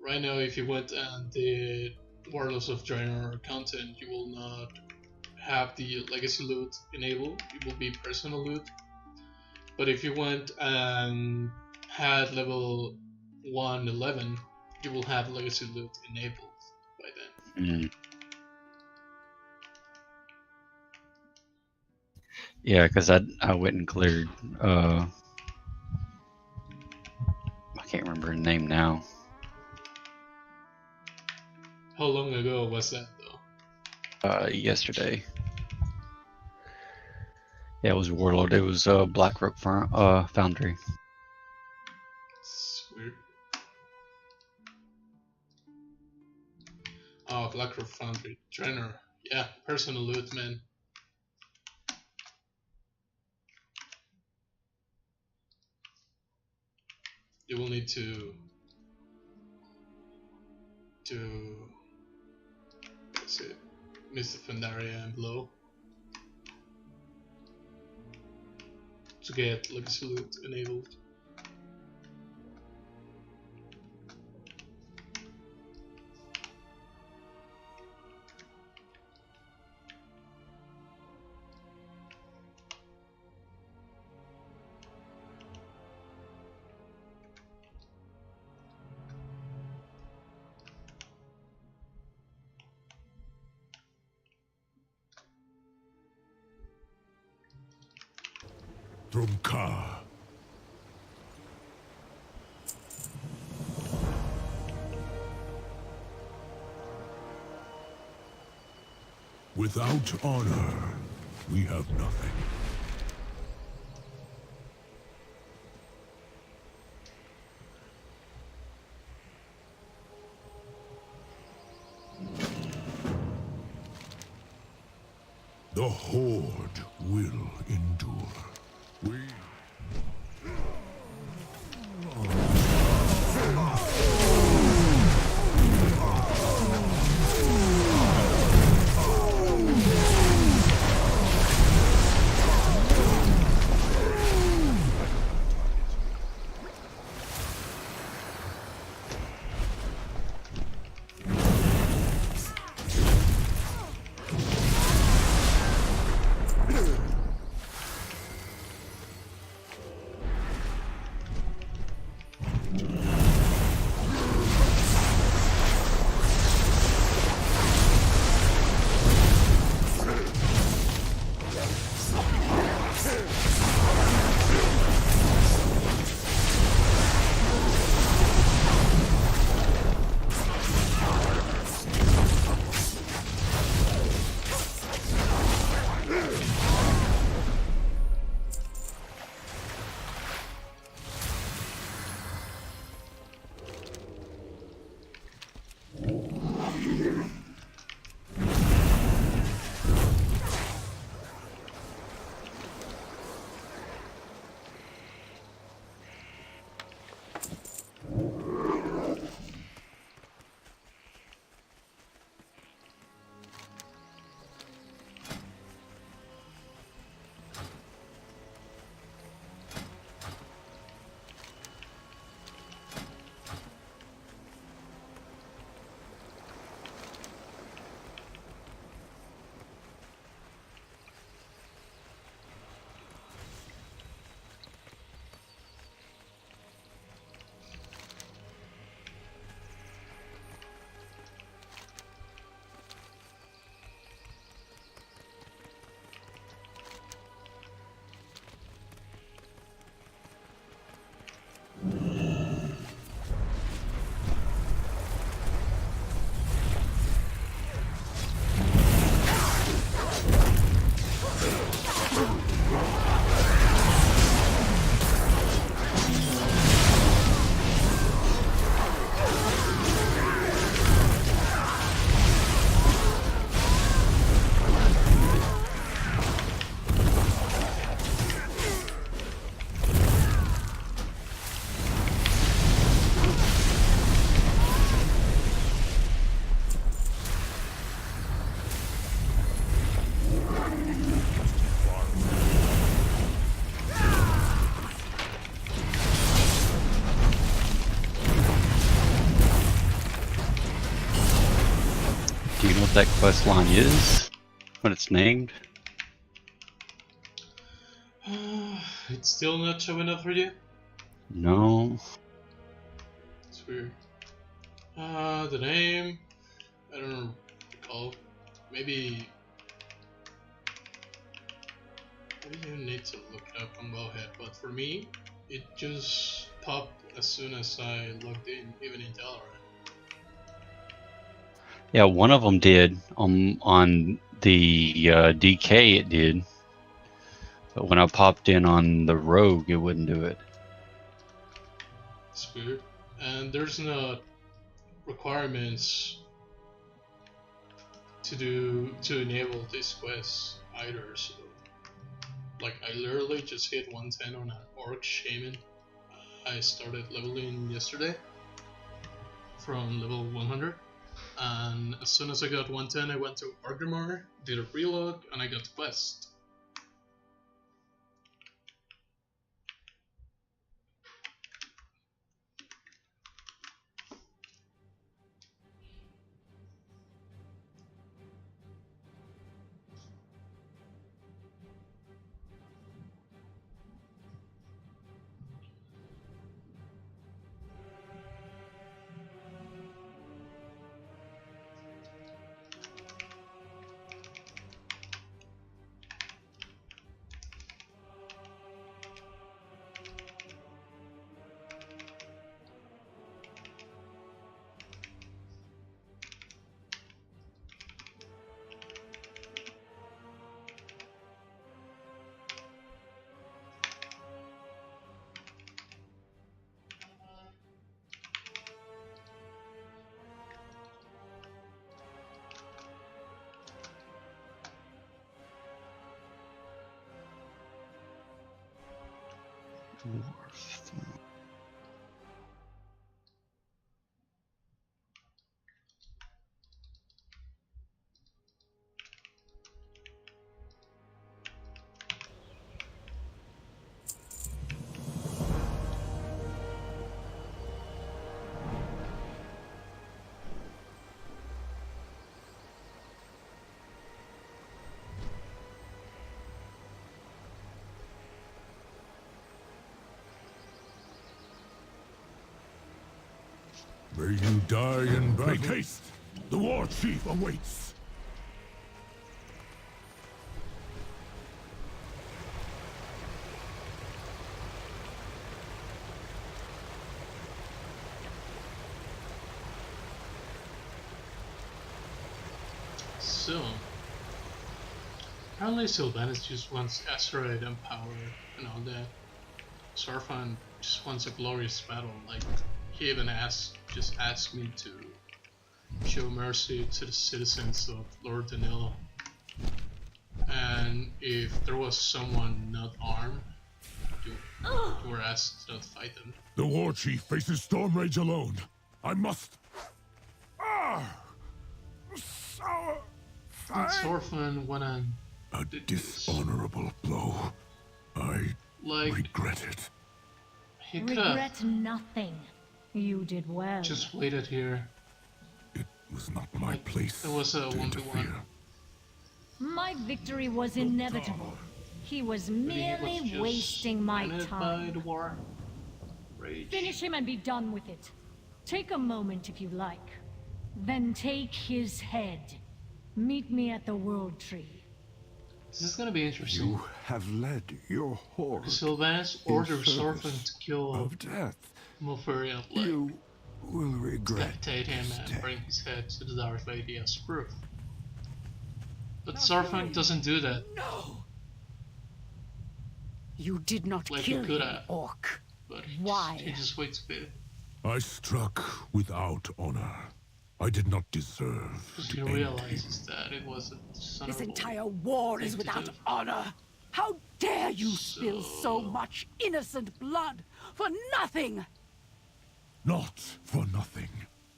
C: right now, if you went and did Warlords of Draenor content, you will not have the legacy loot enabled. It will be personal loot. But if you went and had level 111, you will have legacy loot enabled by then.
O: Yeah, because I went and cleared. I can't remember her name now.
C: How long ago was that, though?
O: Yesterday. Yeah, it was Warlord. It was Blackrock Foundry.
C: It's weird. Oh, Blackrock Foundry. Trainer. Yeah, personal loot, man. You will need to what's it? Mr. Pandaria and below to get legacy loot enabled.
K: Drumka. Without honor, we have nothing. The Horde will endure. We...
O: Do you know what that quest line is? What it's named?
C: It's still not showing up for you?
O: No.
C: It's weird. The name... I don't recall. Maybe you need to look it up on Wellhead, but for me, it just popped as soon as I logged in, even in Valorant.
O: Yeah, one of them did. On the DK it did. But when I popped in on the Rogue, it wouldn't do it.
C: It's weird. And there's no requirements to enable this quest either, so like I literally just hit 110 on an Orc Shaman. I started leveling yesterday from level 100, and as soon as I got 110 I went to Argrimmar, did a relog, and I got the quest.
K: May you die in battle. Make haste! The war chief awaits!
C: So, apparently Sylvanus just wants asteroid and power and all that. Sarfan just wants a glorious battle. Like, he even just asked me to show mercy to the citizens of Lord Danilo. And if there was someone not armed, you were asked not to fight them.
K: The war chief faces storm rage alone. I must... Sour...
C: Did Sarfan wanna...
K: A dishonorable blow. I regret it.
C: He could've
D: Regret nothing. You did well.
C: just waited here.
K: It was not my place
C: It was a
K: to
C: 1v1.
K: interfere.
D: My victory was inevitable. He was merely
C: just
D: wasting my
C: blinded by
D: time.
C: the war. Rage.
D: Finish him and be done with it. Take a moment if you like. Then take his head. Meet me at the World Tree.
C: This is gonna be interesting.
B: You have led your horde
C: Sylvanus
B: in
C: orders
B: service
C: Sarfan to kill
B: of death.
C: Malfurion, like,
B: You will regret
C: decapitate him
B: this
C: and
B: day.
C: bring his head to the Dark Lady as proof. But Sarfan doesn't do that.
M: No! You did not
C: Like he
M: kill
C: could
M: him,
C: have.
M: Orc.
C: But
M: Why?
C: He just waits a bit.
K: I struck without honor. I did not deserve
C: Because
K: to
C: he
K: end
C: realizes that it was a
M: This
C: dishonorable
M: entire war is
C: thing to
M: without
C: do.
M: honor. How dare you spill so much innocent blood for nothing?
K: Not for nothing.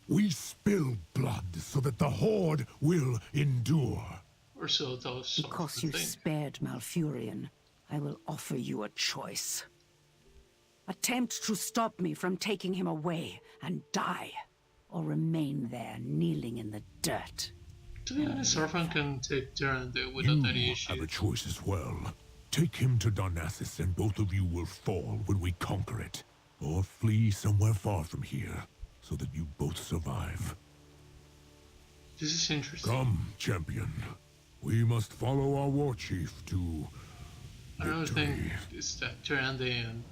K: We spill blood so that the horde will endure.
C: Or so those
M: Because you spared Malfurion, I will offer you a choice. Attempt to stop me from taking him away and die, or remain there kneeling in the dirt.
C: To be honest, Sarfan can take Tyrande without any
K: You
C: issue.
K: have a choice as well. Take him to Darnassus and both of you will fall when we conquer it. Or flee somewhere far from here, so that you both survive.
C: This is interesting.
K: Come, champion. We must follow our war chief to
C: Another
K: victory.
C: thing is that Tyrande and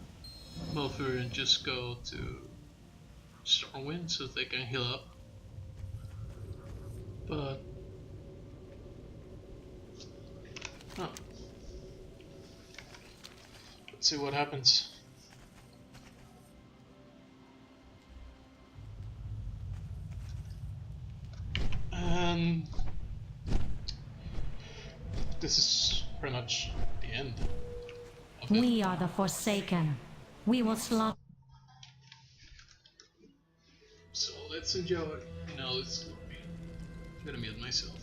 C: Malfurion just go to Stormwind so they can heal up. But let's see what happens. This is pretty much the end of it.
D: We are the Forsaken. We will slaughter.
C: So let's enjoy. Now let's go. I'm gonna mute myself.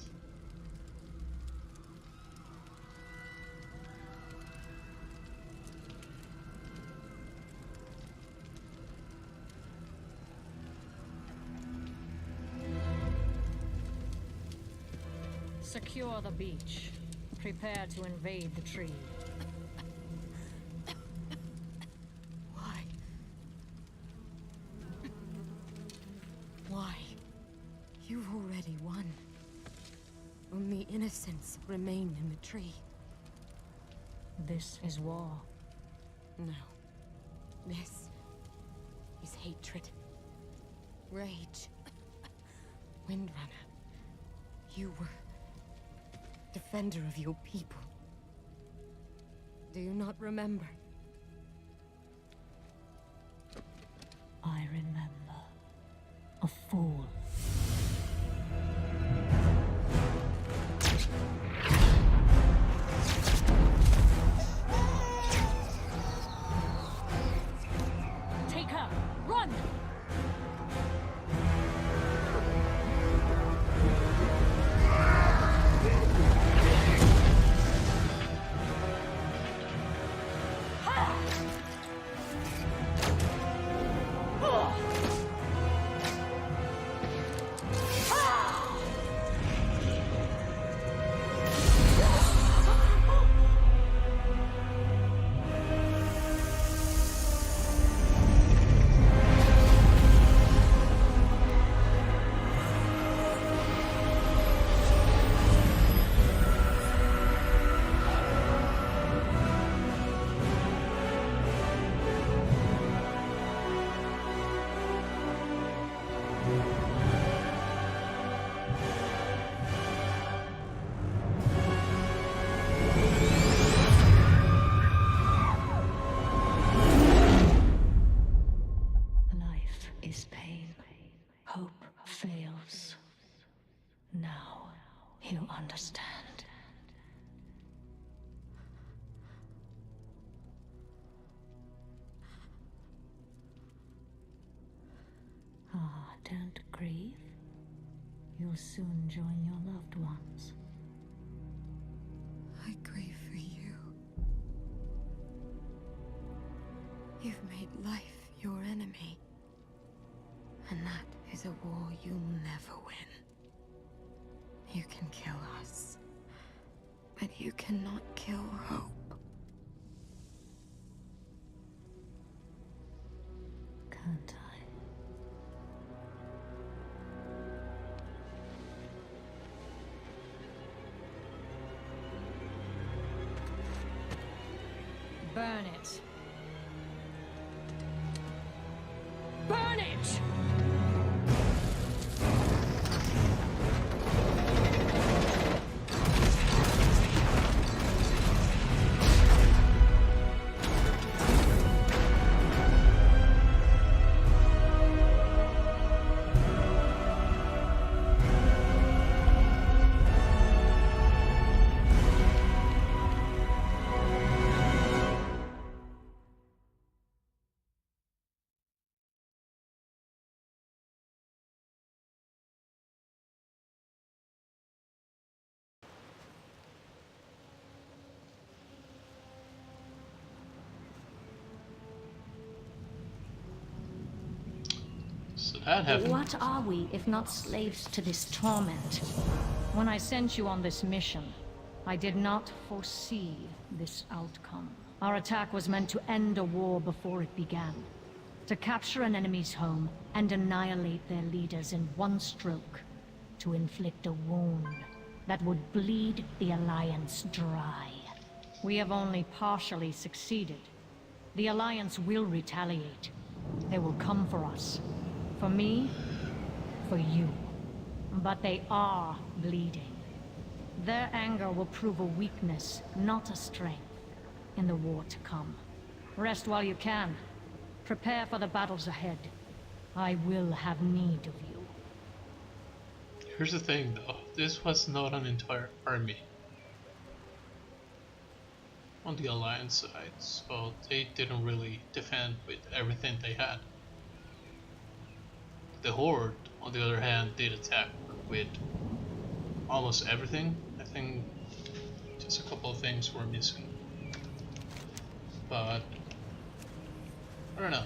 D: Secure the beach. Prepare to invade the tree.
P: Why? Why? You've already won. Only innocents remain in the tree.
D: This is war.
P: No. This is hatred. Rage. Windrunner, you were defender of your people. Do you not remember?
D: I remember. A fool. you understand. Ah, don't grieve. You'll soon join your loved ones.
P: I grieve for you. You've made life your enemy. And that is a war you'll never win. You can kill us, but you cannot kill hope.
D: Can't I? Burn it. Burn it!
C: So that happened.
D: What are we if not slaves to this torment? When I sent you on this mission, I did not foresee this outcome. Our attack was meant to end a war before it began. To capture an enemy's home and annihilate their leaders in one stroke. To inflict a wound that would bleed the Alliance dry. We have only partially succeeded. The Alliance will retaliate. They will come for us. For me, for you. But they are bleeding. Their anger will prove a weakness, not a strength, in the war to come. Rest while you can. Prepare for the battles ahead. I will have need of you.
C: Here's the thing though, this was not an entire army on the Alliance side, so they didn't really defend with everything they had. The Horde, on the other hand, did attack with almost everything. I think just a couple of things were missing. But I don't know.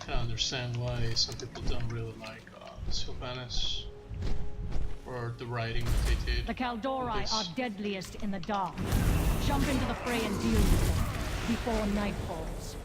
C: I can understand why some people don't really like Sylvanas or the writing that they did.
D: The Kaldori are deadliest in the dark. Jump into the fray and deal with them before night falls.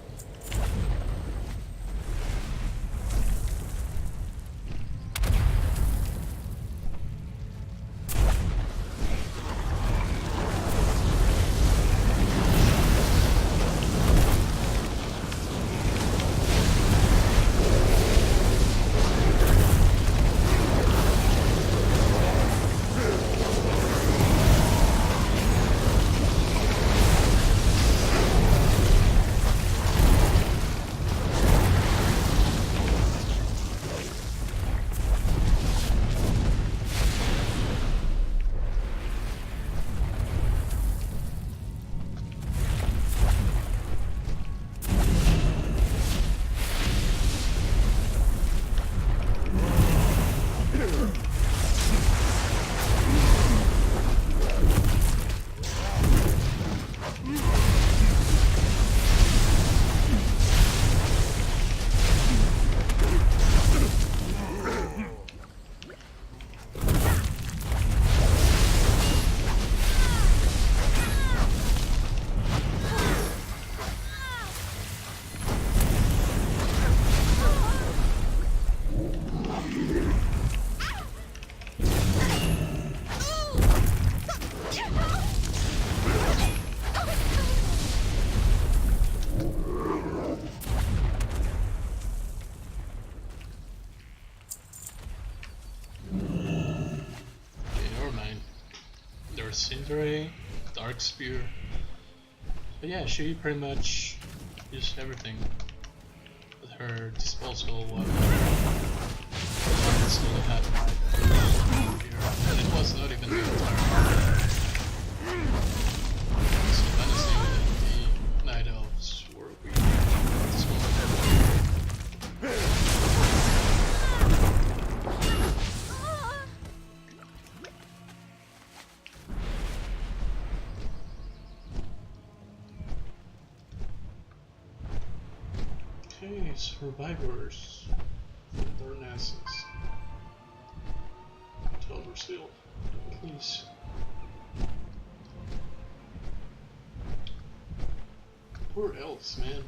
C: Cinderace, Dark Spear. But yeah, she pretty much used everything with her disposable weapon. still had my here, and it was not even the entire army. So menacing that the Night Elves were weak at this moment. Okay, survivors from Darnassus. Telversil, please. Poor elves, man.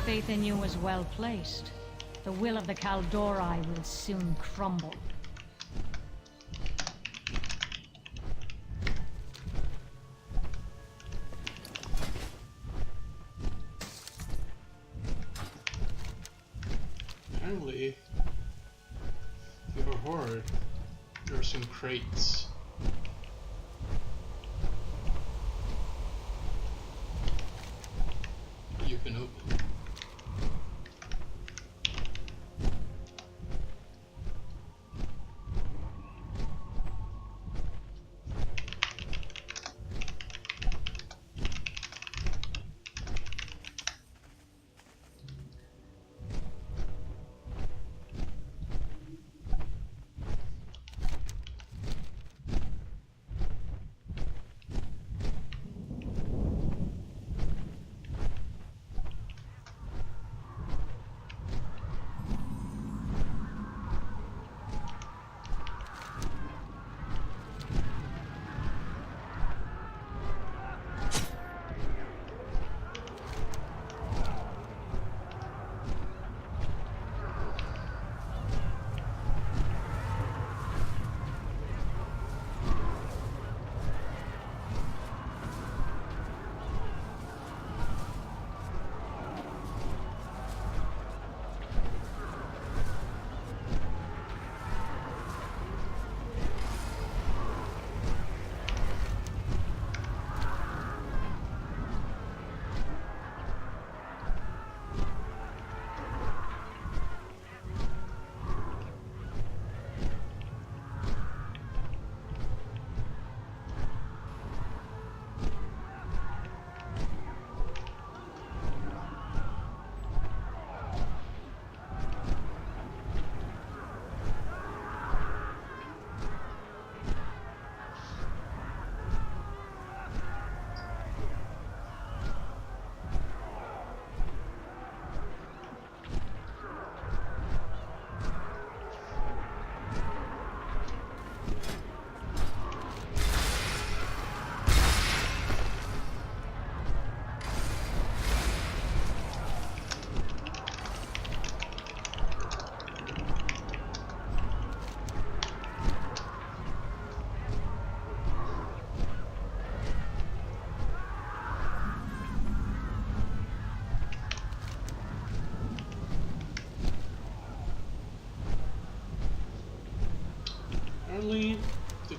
D: Faith in you is well placed. The will of the Kaldori will soon crumble.
C: Apparently, your horde, there are some crates. You can open.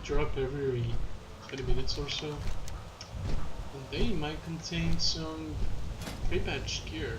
C: drop every 20 minutes or so. And they might contain some pre-patched gear.